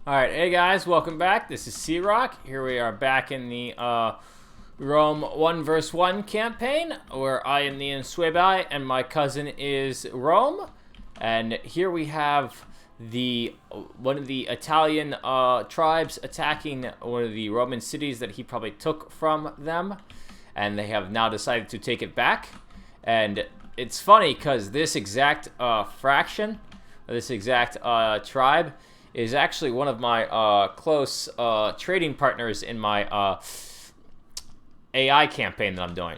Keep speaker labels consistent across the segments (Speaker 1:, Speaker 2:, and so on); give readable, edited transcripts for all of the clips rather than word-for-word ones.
Speaker 1: Alright, hey guys, welcome back. This is C-Rock. Here we are back in the Rome 1 vs 1 campaign, where I am the Insubres and my cousin is Rome. And here we have one of the Italian tribes attacking one of the Roman cities that he probably took from them. And they have now decided to take it back. And it's funny because this exact fraction, this exact tribe, is actually one of my close trading partners in my AI campaign that I'm doing.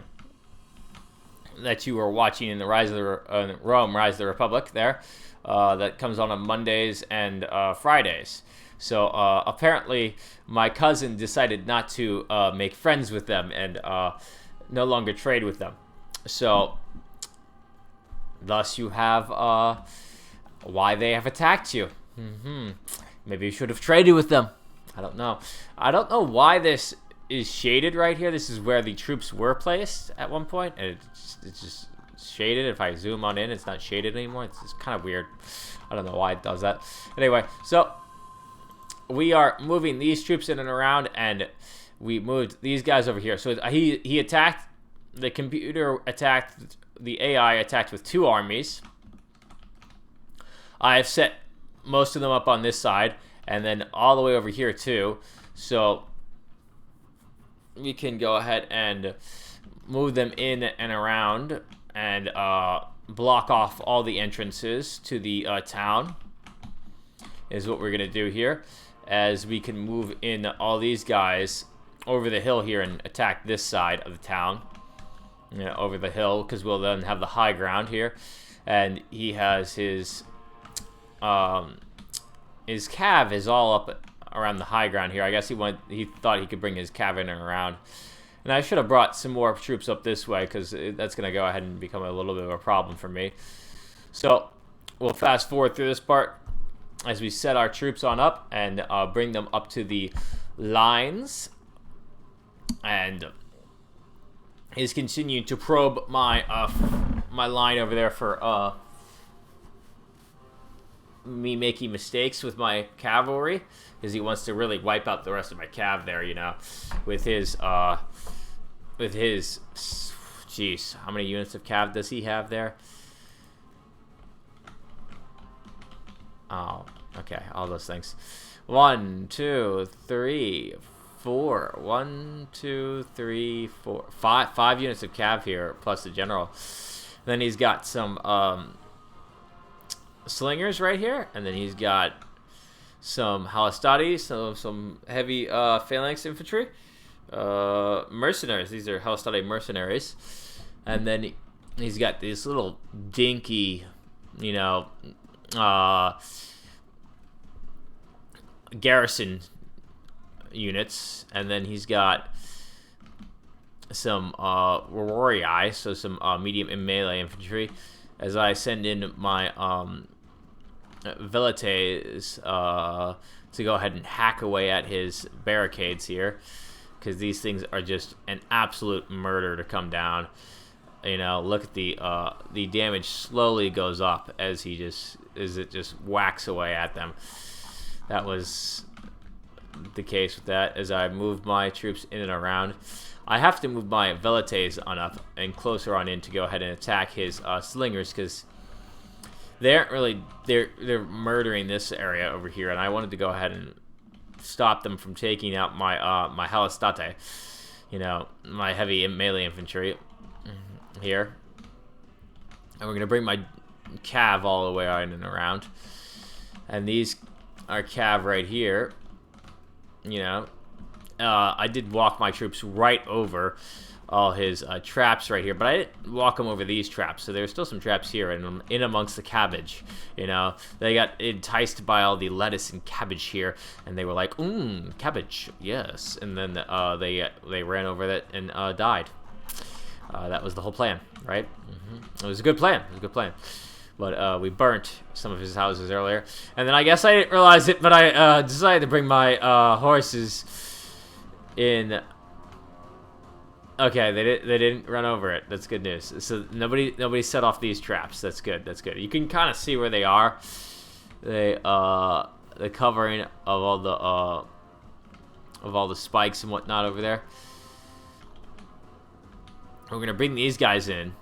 Speaker 1: That you were watching in the Rome Rise of the Republic there. That comes on Mondays and Fridays. So apparently my cousin decided not to make friends with them and no longer trade with them. So thus you have why they have attacked you. Maybe you should have traded with them. I don't know. I don't know why this is shaded right here. This is where the troops were placed at one point. And it's just shaded. If I zoom on in, it's not shaded anymore. It's just kind of weird. I don't know why it does that. Anyway, so we are moving these troops in and around, and we moved these guys over here. So he attacked, the computer attacked, the AI attacked with 2 armies. I have set most of them up on this side, and then all the way over here too. So we can go ahead and move them in and around and block off all the entrances to the town is what we're gonna do here, as we can move in all these guys over the hill here and attack this side of the town, over the hill, because we'll then have the high ground here. And he has his cav is all up around the high ground here. I guess he thought he could bring his cav in and around. And I should have brought some more troops up this way, because that's going to go ahead and become a little bit of a problem for me. So we'll fast forward through this part as we set our troops on up and bring them up to the lines. And he's continuing to probe my my line over there for me making mistakes with my cavalry, because he wants to really wipe out the rest of my cav there, with his jeez, how many units of cav does he have there? Oh, okay, all those things. 1, 2, 3, 4. 1, 2, 3, 4. 5 units of cav here, plus the general. Then he's got some slingers right here, and then he's got some halistati, some heavy phalanx infantry, mercenaries. These are halistati mercenaries. And then he's got these little dinky, garrison units. And then he's got some Rorii, so some medium and melee infantry, as I send in my velites to go ahead and hack away at his barricades here, because these things are just an absolute murder to come down. Look at the damage slowly goes up as it just whacks away at them. That was the case with that. As I move my troops in and around, I have to move my velites on up and closer on in to go ahead and attack his slingers, because they aren't really, they're murdering this area over here, and I wanted to go ahead and stop them from taking out my my halistati, my heavy melee infantry here. And we're gonna bring my cav all the way in and around, and these are cav right here. I did walk my troops right over all his traps right here, but I didn't walk them over these traps, so there's still some traps here in amongst the cabbage. They got enticed by all the lettuce and cabbage here, and they were like, cabbage, yes. And then they ran over that and died. That was the whole plan, right? It was a good plan. It was a good plan. But we burnt some of his houses earlier, and then I guess I didn't realize it, but I decided to bring my horses in. Okay, they didn't run over it. That's good news. So nobody set off these traps. That's good. That's good. You can kind of see where they are. They the covering of all the spikes and whatnot over there. We're gonna bring these guys in,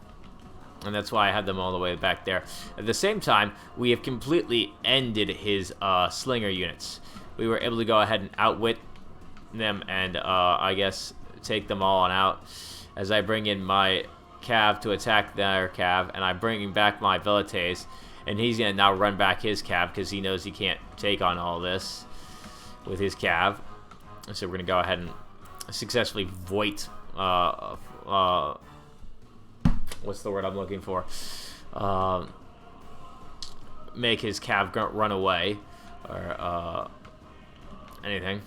Speaker 1: and that's why I have them all the way back there. At the same time, we have completely ended his slinger units. We were able to go ahead and outwit them and I guess take them all on out. As I bring in my cav to attack their cav, and I bring back my velites, and he's gonna now run back his cav because he knows he can't take on all this with his cav. So we're gonna go ahead and successfully void. What's the word I'm looking for? Make his cav run away, or anything.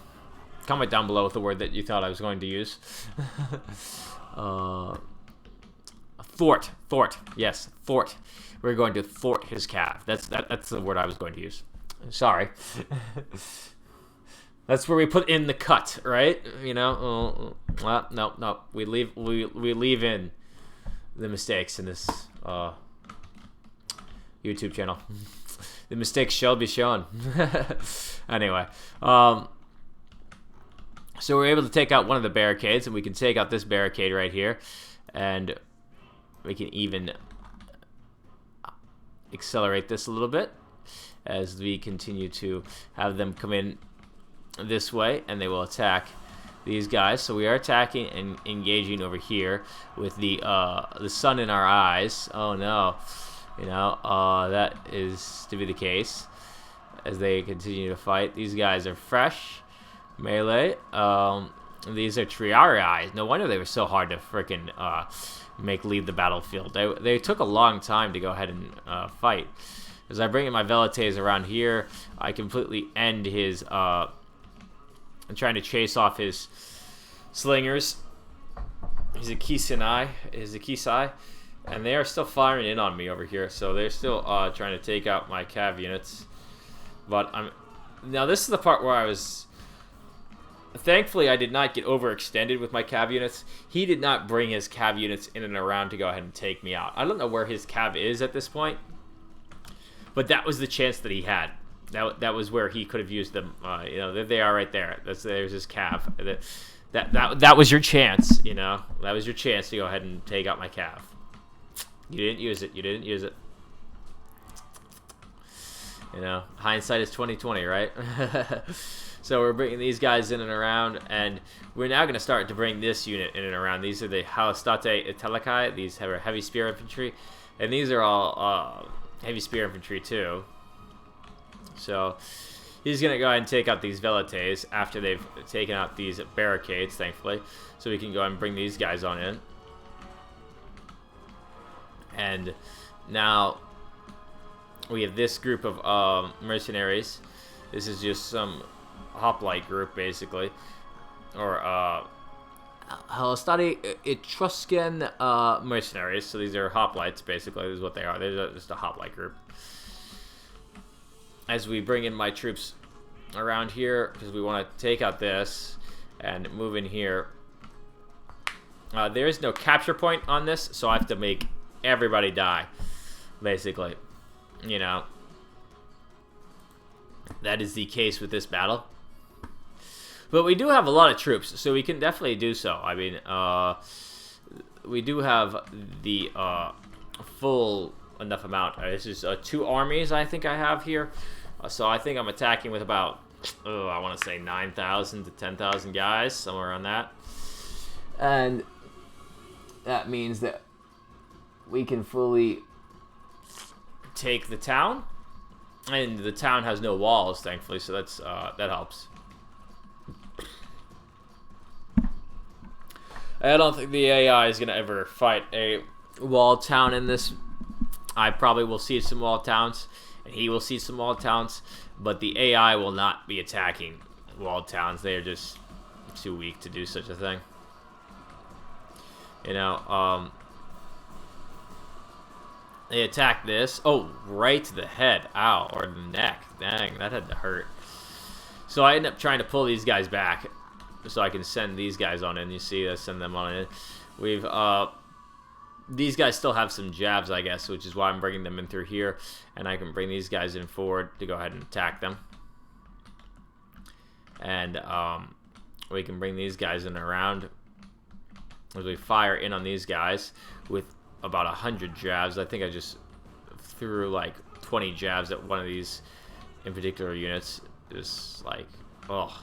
Speaker 1: Comment down below with the word that you thought I was going to use. Thwart. Yes, thwart. We're going to thwart his cav. That's the word I was going to use. Sorry. That's where we put in the cut, right? You know. Well, no. We leave in the mistakes in this YouTube channel. The mistakes shall be shown. Anyway, so we're able to take out one of the barricades, and we can take out this barricade right here, and we can even accelerate this a little bit as we continue to have them come in this way, and they will attack these guys. So we are attacking and engaging over here with the sun in our eyes. Oh no, you know, that is to be the case as they continue to fight. These guys are fresh melee. These are Triari eyes. No wonder they were so hard to frickin' make leave the battlefield. They took a long time to go ahead and fight. As I bring in my velites around here, I completely end his I'm trying to chase off his slingers. He's a Kisai, and they are still firing in on me over here. So they're still trying to take out my cav units. But now this is the part where I was. Thankfully, I did not get overextended with my cav units. He did not bring his cav units in and around to go ahead and take me out. I don't know where his cav is at this point, but that was the chance that he had. That was where he could have used them. You know, there they are right there. There's his cav. That was your chance. You know, that was your chance to go ahead and take out my cav. You didn't use it. You know, hindsight is 20/20, right? So we're bringing these guys in and around, and we're now going to start to bring this unit in and around. These are the Halastate Italicae. These are heavy spear infantry, and these are all heavy spear infantry too. So he's going to go ahead and take out these velites after they've taken out these barricades, thankfully. So we can go ahead and bring these guys on in. And now we have this group of mercenaries. This is just some hoplite group, basically. Or Halastate Etruscan mercenaries. So these are hoplites, basically. This is what they are. They're just a hoplite group. As we bring in my troops around here, because we want to take out this and move in here. There is no capture point on this, so I have to make everybody die, basically. You know, that is the case with this battle. But we do have a lot of troops, so we can definitely do so. I mean, we do have the full enough amount. This is 2 armies I think I have here. So I think I'm attacking with about, I want to say 9,000 to 10,000 guys, somewhere on that. And that means that we can fully take the town. And the town has no walls, thankfully, so that's that helps. I don't think the AI is going to ever fight a walled town in this. I probably will see some walled towns, and he will see some walled towns, but the AI will not be attacking walled towns. They are just too weak to do such a thing. You know, they attack this. Oh, right to the head. Ow, or the neck. Dang, that had to hurt. So I end up trying to pull these guys back so I can send these guys on in. You see, I send them on in. We've, these guys still have some jabs, I guess, which is why I'm bringing them in through here. And I can bring these guys in forward to go ahead and attack them. and we can bring these guys in around as we fire in on these guys with about 100 jabs. I think I just threw like 20 jabs at one of these in particular units. Just like, oh,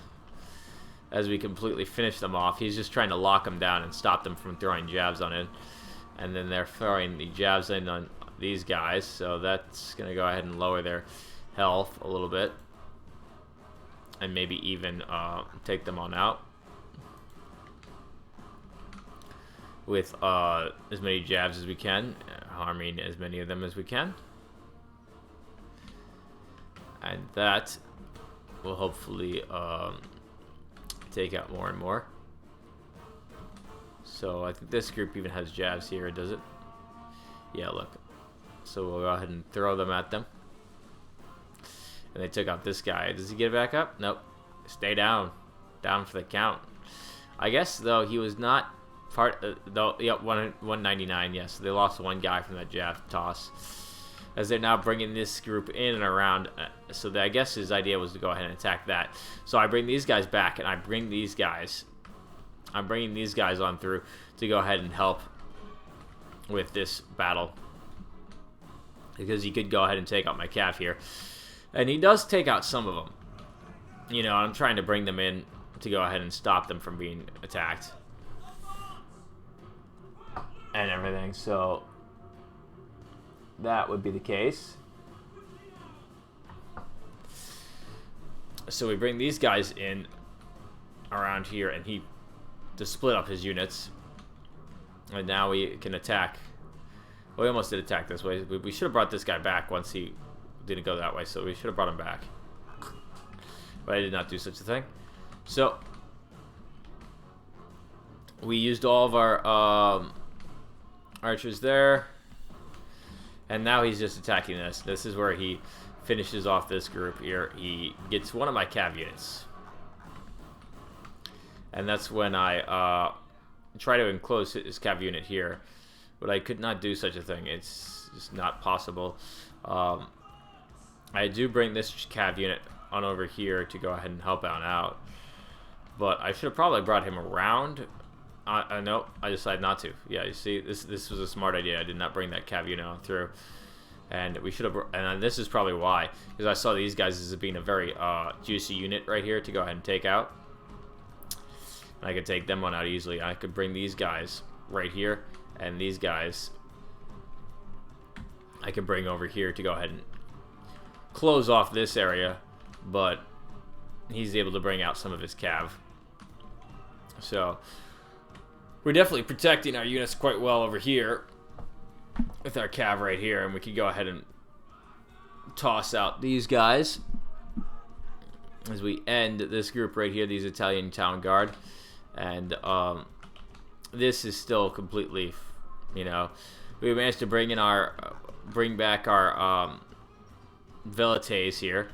Speaker 1: as we completely finish them off. He's just trying to lock them down and stop them from throwing jabs on it. And then they're throwing the jabs in on these guys, so that's going to go ahead and lower their health a little bit. And maybe even take them on out with as many jabs as we can, harming as many of them as we can. And that will hopefully take out more and more. So I think this group even has jabs here, does it? Yeah, look. So we'll go ahead and throw them at them. And they took out this guy. Does he get back up? Nope. Stay down. Down for the count. I guess, though, he was not part of, though, yeah, 199, yes. So they lost one guy from that jab toss. As they're now bringing this group in and around. So I guess his idea was to go ahead and attack that. So I bring these guys back, and I bring these guys. I'm bringing these guys on through to go ahead and help with this battle. Because he could go ahead and take out my cav here. And he does take out some of them. You know, I'm trying to bring them in to go ahead and stop them from being attacked. And everything, so that would be the case. So we bring these guys in around here, and he to split up his units. And now we can attack. Well, we almost did attack this way. We should have brought this guy back once he didn't go that way, so we should have brought him back. But I did not do such a thing. So we used all of our archers there. And now he's just attacking this. This is where he finishes off this group here. He gets one of my cav units. And that's when I try to enclose his cav unit here. But I could not do such a thing. It's just not possible. I do bring this cav unit on over here to go ahead and help out. But I should have probably brought him around. Nope, I decided not to. Yeah, you see, this was a smart idea. I did not bring that cav unit on through. And we should have, and this is probably why. Because I saw these guys as being a very juicy unit right here to go ahead and take out. And I could take them on out easily. I could bring these guys right here. And these guys I could bring over here to go ahead and close off this area. But he's able to bring out some of his cav. So we're definitely protecting our units quite well over here with our cav right here, and we can go ahead and toss out these guys as we end this group right here, these Italian town guard. And this is still completely, you know, we managed to bring back our Velites here,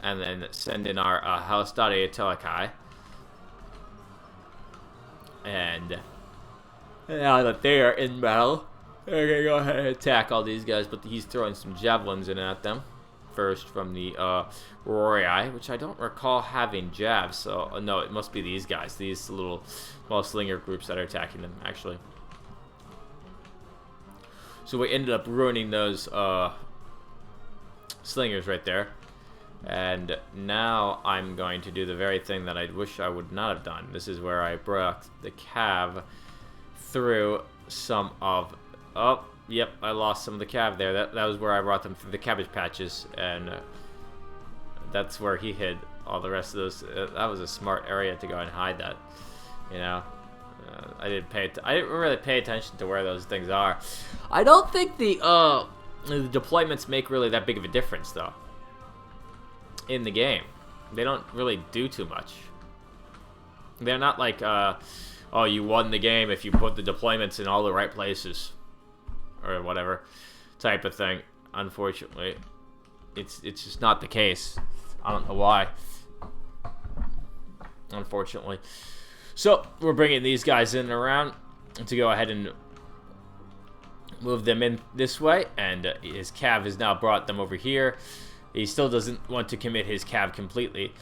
Speaker 1: and then send in our Halistade Telekai. And now that they are in battle, they're going to go ahead and attack all these guys, but he's throwing some javelins in at them. First from the Rorii, which I don't recall having jabs, so no, it must be these guys, these little small slinger groups that are attacking them, actually. So we ended up ruining those slingers right there. And now I'm going to do the very thing that I wish I would not have done. This is where I brought the cav through some of... Oh, yep, I lost some of the cav there. That was where I brought them through the cabbage patches. And that's where he hid all the rest of those. That was a smart area to go and hide that. You know? I didn't really pay attention to where those things are. I don't think the deployments make really that big of a difference, though. In the game, they don't really do too much. They're not like, oh, you won the game if you put the deployments in all the right places, or whatever type of thing. Unfortunately, it's just not the case. I don't know why. Unfortunately, so we're bringing these guys in and around to go ahead and move them in this way, and his cav has now brought them over here. He still doesn't want to commit his cav completely.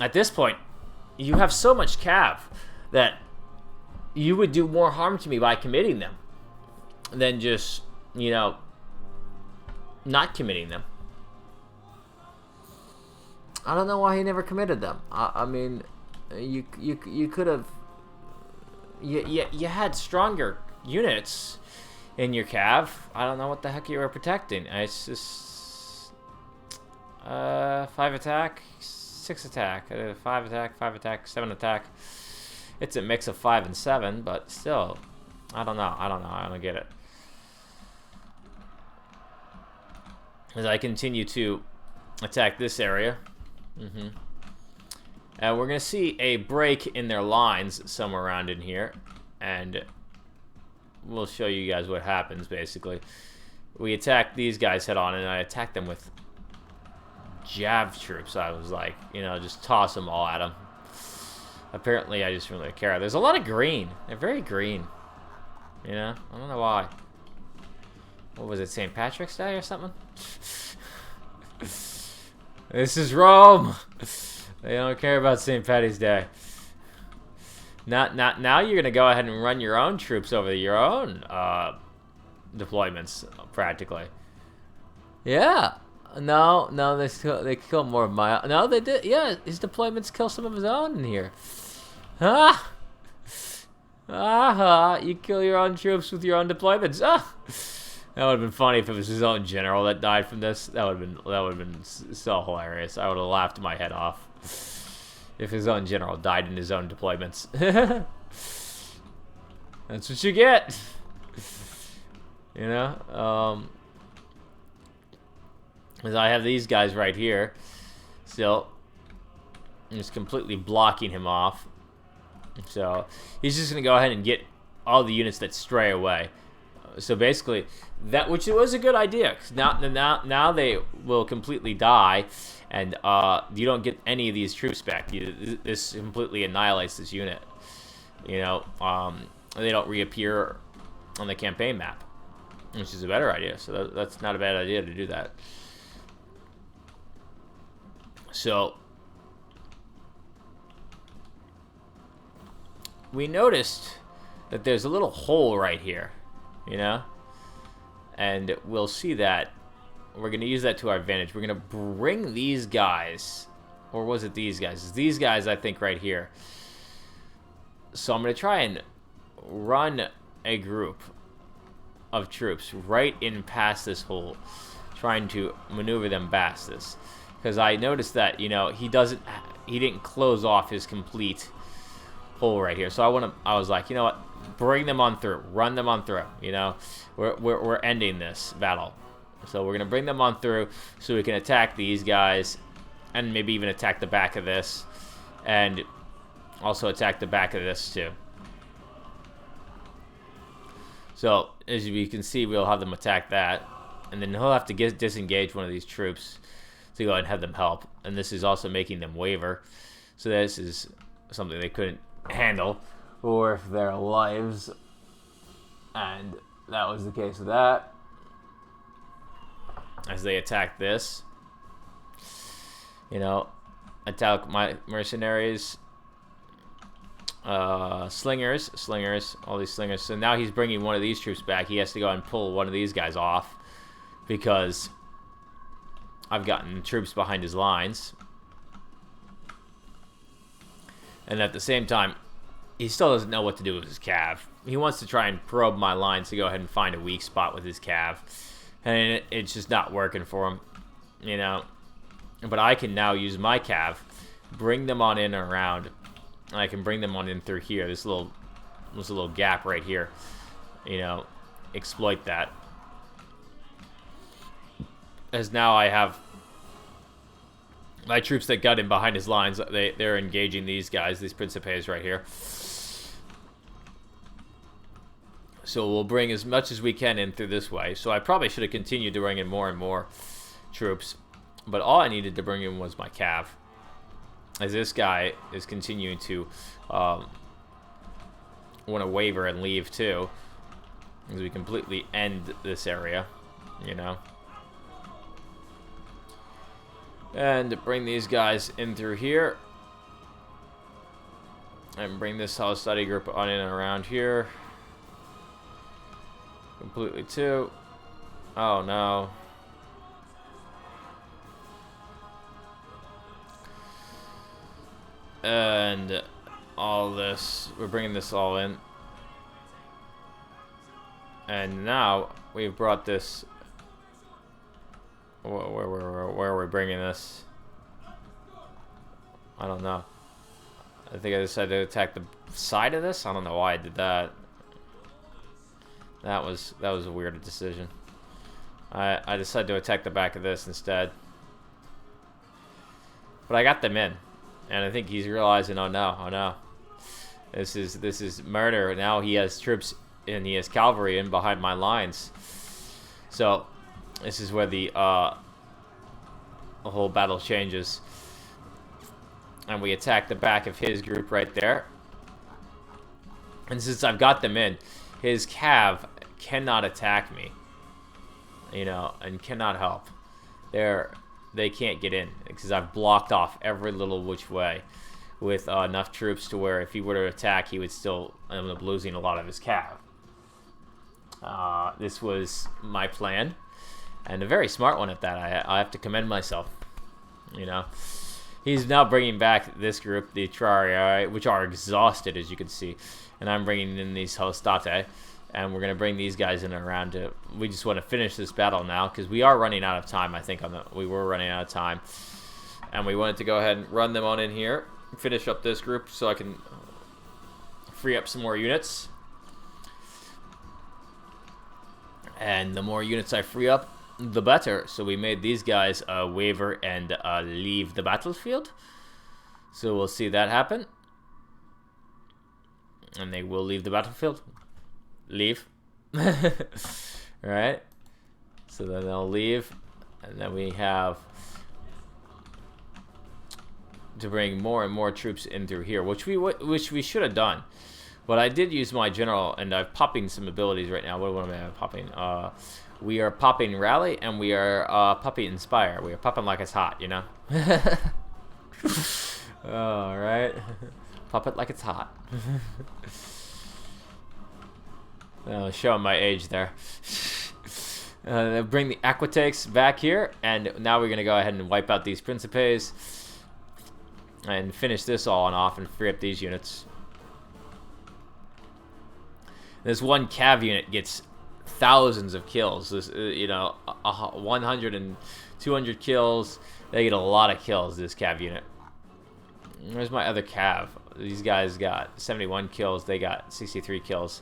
Speaker 1: at this point, you have so much cav that you would do more harm to me by committing them than just, you know, not committing them. I don't know why he never committed them. I mean, you could have. You had stronger units in your cav. I don't know what the heck you were protecting. It's just 5 attack, 6 attack, 5 attack, 5 attack, 7 attack. It's a mix of 5 and 7, but still, I don't know. I don't get it. As I continue to attack this area. We're going to see a break in their lines somewhere around in here. And we'll show you guys what happens, basically. We attack these guys head on, and I attack them with Jav troops. I was like, you know, just toss them all at them. Apparently, I just really care. There's a lot of green. They're very green. You know? I don't know why. What was it, St. Patrick's Day or something? This is Rome. They don't care about St. Patty's Day. Now you're gonna go ahead and run your own troops over your own deployments, practically. Yeah. No, they kill more of my. No, they did. Yeah, his deployments kill some of his own in here. You kill your own troops with your own deployments. That would have been funny if it was his own general that died from this. That would have been so hilarious. I would have laughed my head off if his own general died in his own deployments. That's what you get. You know? As I have these guys right here. Still. I'm just completely blocking him off. So, he's just going to go ahead and get all the units that stray away. So basically, that, which was a good idea. Now they will completely die, and you don't get any of these troops back. This completely annihilates this unit. You know, they don't reappear on the campaign map, which is a better idea. So that's not a bad idea to do that. So we noticed that there's a little hole right here. You know, and we'll see that we're going to use that to our advantage. We're going to bring these guys, or was it these guys? It's these guys, I think, right here. So I'm going to try and run a group of troops right in past this hole, trying to maneuver them past this, because I noticed that, you know, he didn't close off his complete hole right here. So I was like, you know what? Bring them on through. Run them on through. You know, we're ending this battle. So we're gonna bring them on through so we can attack these guys, and maybe even attack the back of this, and also attack the back of this too. So as you can see, we'll have them attack that, and then he'll have to disengage one of these troops to go ahead and have them help. And this is also making them waver. So this is something they couldn't handle for their lives, and that was the case with that. As they attack this, you know, attack my mercenaries, slingers, all these slingers. So now he's bringing one of these troops back. He has to go and pull one of these guys off because I've gotten troops behind his lines. And at the same time, he still doesn't know what to do with his cav. He wants to try and probe my lines to go ahead and find a weak spot with his cav. And it's just not working for him, you know. But I can now use my cav, bring them on in and around. And I can bring them on in through here. This little gap right here. You know, exploit that. As now I have my troops that got in behind his lines. They're engaging these guys, these Principes right here. So we'll bring as much as we can in through this way. So I probably should have continued to bring in more and more troops. But all I needed to bring in was my cav. As this guy is continuing to want to waver and leave too. As we completely end this area, you know. And bring these guys in through here. And bring this whole study group on in and around here. Completely too. Oh no. And all this, we're bringing this all in. And now we've brought this. Where are we bringing this? I don't know. I think I decided to attack the side of this. I don't know why I did that. That was a weird decision. I decided to attack the back of this instead. But I got them in, and I think he's realizing, oh no, this is murder. Now he has troops and he has cavalry in behind my lines. So this is where the whole battle changes. And we attack the back of his group right there. And since I've got them in, his cav cannot attack me. You know, and cannot help. They can't get in because I've blocked off every little which way with enough troops to where if he were to attack, he would still end up losing a lot of his cav. This was my plan, and a very smart one at that. I have to commend myself. You know, he's now bringing back this group, the Trarii, which are exhausted, as you can see, and I'm bringing in these Hostate, and we're gonna bring these guys in and around it. We just want to finish this battle now because we are running out of time. I think we were running out of time, and we wanted to go ahead and run them on in here, finish up this group so I can free up some more units. And the more units I free up, the better. So we made these guys waver and leave the battlefield. So we'll see that happen. And they will leave the battlefield. Leave. Alright. So then they'll leave. And then we have to bring more and more troops in through here, which we should have done. But I did use my general, and I'm popping some abilities right now. What am I popping? We are popping Rally, and we are popping Inspire. We are popping like it's hot, you know? Alright. Pop it like it's hot. Showing my age there. Bring the Aquitaques back here, and now we're going to go ahead and wipe out these Principes and finish this all on off and free up these units. This one cav unit gets thousands of kills. This, you know, 100 and 200 kills. They get a lot of kills, this cav unit. Where's my other cav? These guys got 71 kills. They got 63 kills.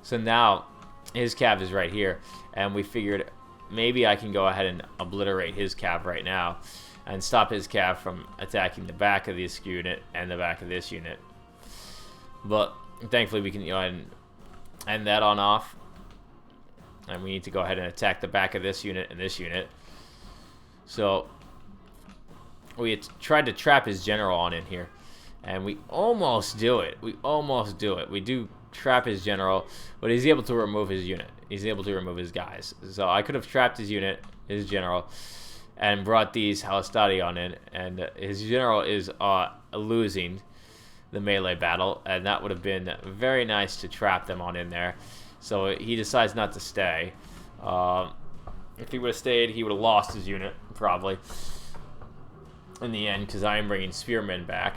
Speaker 1: So now his cav is right here. And we figured maybe I can go ahead and obliterate his cav right now and stop his cav from attacking the back of this unit and the back of this unit. But thankfully we can go ahead and end that on off, and we need to go ahead and attack the back of this unit and this unit. So we tried to trap his general on in here, and we almost do it. We do trap his general, but he's able to remove his unit. He's able to remove his guys. So I could have trapped his unit, his general, and brought these Halistadi on in, and his general is losing the melee battle, and that would have been very nice to trap them on in there. So he decides not to stay. If he would have stayed, he would have lost his unit, probably, in the end, because I am bringing spearmen back.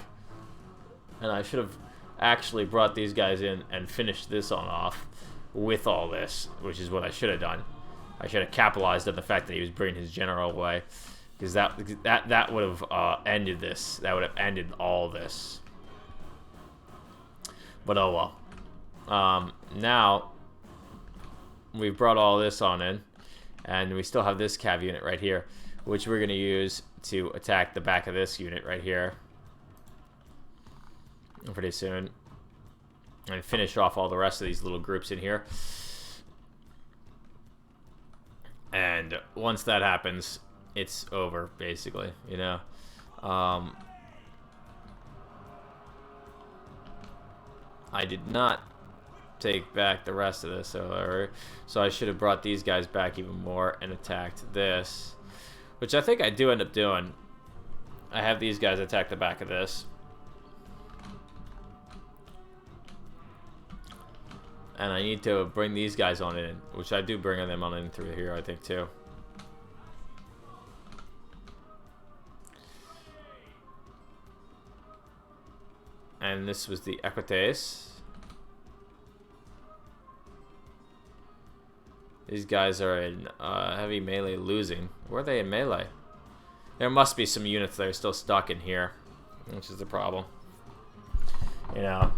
Speaker 1: And I should have actually brought these guys in and finished this on off with all this, which is what I should have done. I should have capitalized on the fact that he was bringing his general away, because that would have ended this. That would have ended all this. But oh well. Now we've brought all this on in, and we still have this cav unit right here, which we're going to use to attack the back of this unit right here pretty soon, and finish off all the rest of these little groups in here. And once that happens, it's over, basically, you know. I did not take back the rest of this, so I should have brought these guys back even more and attacked this, which I think I do end up doing. I have these guys attack the back of this. And I need to bring these guys on in, which I do bring them on in through here, I think, too. And this was the Equites. These guys are in heavy melee losing. Where are they in melee? There must be some units that are still stuck in here, which is the problem. You know,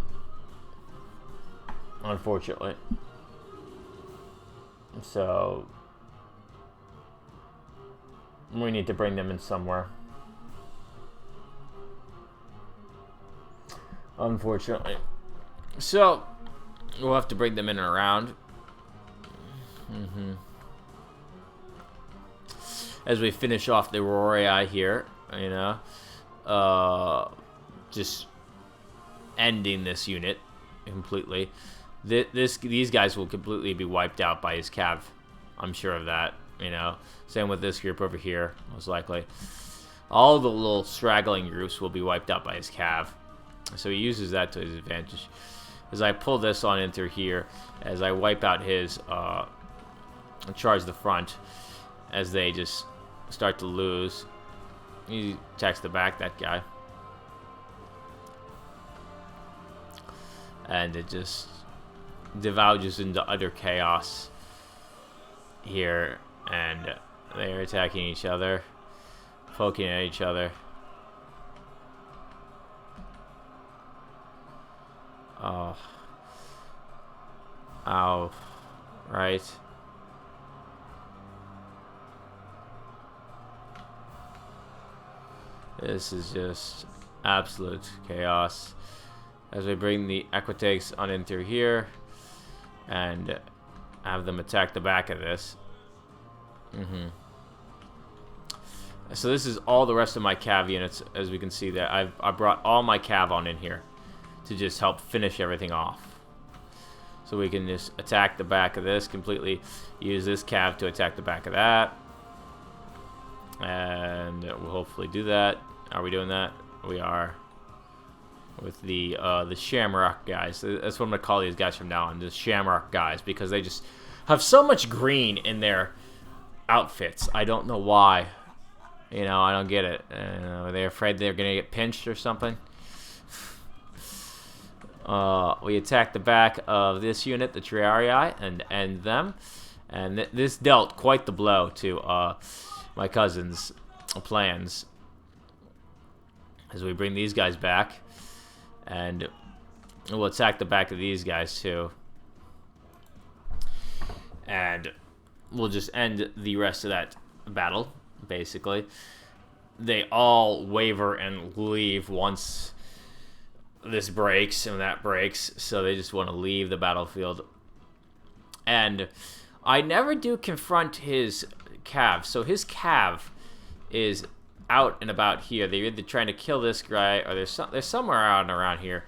Speaker 1: unfortunately. So we need to bring them in somewhere. Unfortunately. So we'll have to bring them in and around. As we finish off the Aurorii here, you know, just ending this unit completely. These guys will completely be wiped out by his cav. I'm sure of that, you know. Same with this group over here, most likely. All the little straggling groups will be wiped out by his cav. So he uses that to his advantage. As I pull this on in through here, as I wipe out his, charge the front, as they just start to lose. He attacks the back, that guy. And it just divulges into utter chaos here. And they're attacking each other, poking at each other. Oh. Ow. Right. This is just absolute chaos. As we bring the Equites on in through here and have them attack the back of this. So this is all the rest of my cav units, as we can see there. I brought all my cav on in here to just help finish everything off. So we can just attack the back of this completely, use this cav to attack the back of that. And we'll hopefully do that. Are we doing that? We are. With the Shamrock guys. That's what I'm going to call these guys from now on. The Shamrock guys. Because they just have so much green in their outfits. I don't know why. You know, I don't get it. Are they afraid they're going to get pinched or something? We attack the back of this unit, the Triarii, and end them. And this dealt quite the blow to my cousin's plans. As we bring these guys back. And we'll attack the back of these guys too. And we'll just end the rest of that battle, basically. They all waver and leave once this breaks and that breaks. So they just want to leave the battlefield. And I never do confront his cav. So his cav is out and about here. They're either trying to kill this guy, or they're somewhere out and around here,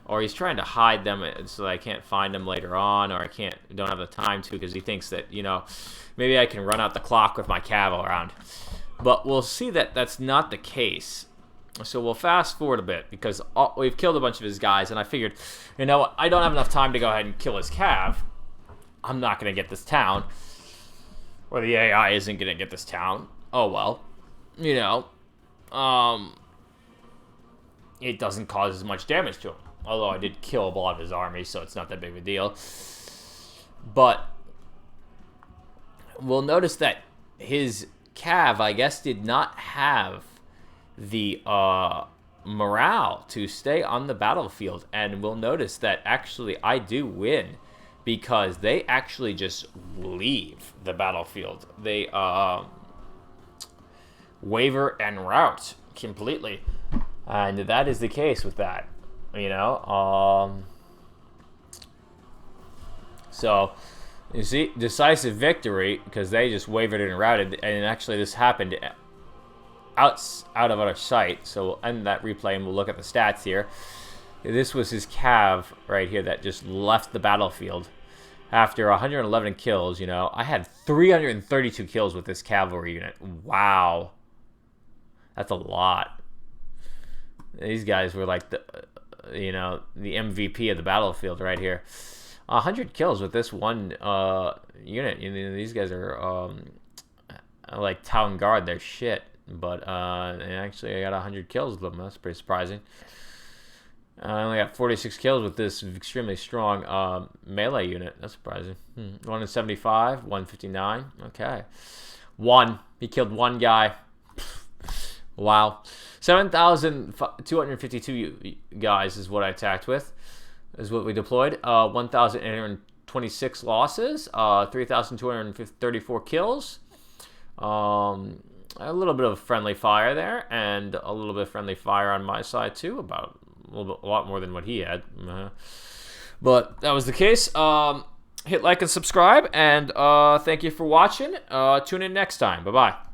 Speaker 1: or he's trying to hide them so that I can't find them later on, or don't have the time to, because he thinks that, you know, maybe I can run out the clock with my cav around. But we'll see that that's not the case. So we'll fast forward a bit, because we've killed a bunch of his guys, and I figured, you know what, I don't have enough time to go ahead and kill his cav. I'm not going to get this town, or the AI isn't going to get this town. Oh well. You know, it doesn't cause as much damage to him. Although I did kill a lot of his army, so it's not that big of a deal. But we'll notice that his cav, I guess, did not have the morale to stay on the battlefield. And we'll notice that actually I do win, because they actually just leave the battlefield. They waver and rout completely, and that is the case with that, you know. So you see, decisive victory, because they just wavered and routed, and actually this happened out of our sight. So we'll end that replay and we'll look at the stats here. This was his cav right here that just left the battlefield after 111 kills. You know, I had 332 kills with this cavalry unit. Wow. That's a lot. These guys were like the, you know, the MVP of the battlefield right here. 100 kills with this one unit. You know, these guys are like town guard. They're shit. But actually, I got 100 kills with them. That's pretty surprising. I only got 46 kills with this extremely strong melee unit. That's surprising. 1 in 75, 159. Okay. He killed one guy. Wow. 7,252 guys is what I attacked with. Is what we deployed. 1,826 losses. 3,234 kills. A little bit of friendly fire there, and a little bit of friendly fire on my side too. About a lot more than what he had. But that was the case. Hit like and subscribe, and thank you for watching. Tune in next time. Bye-bye.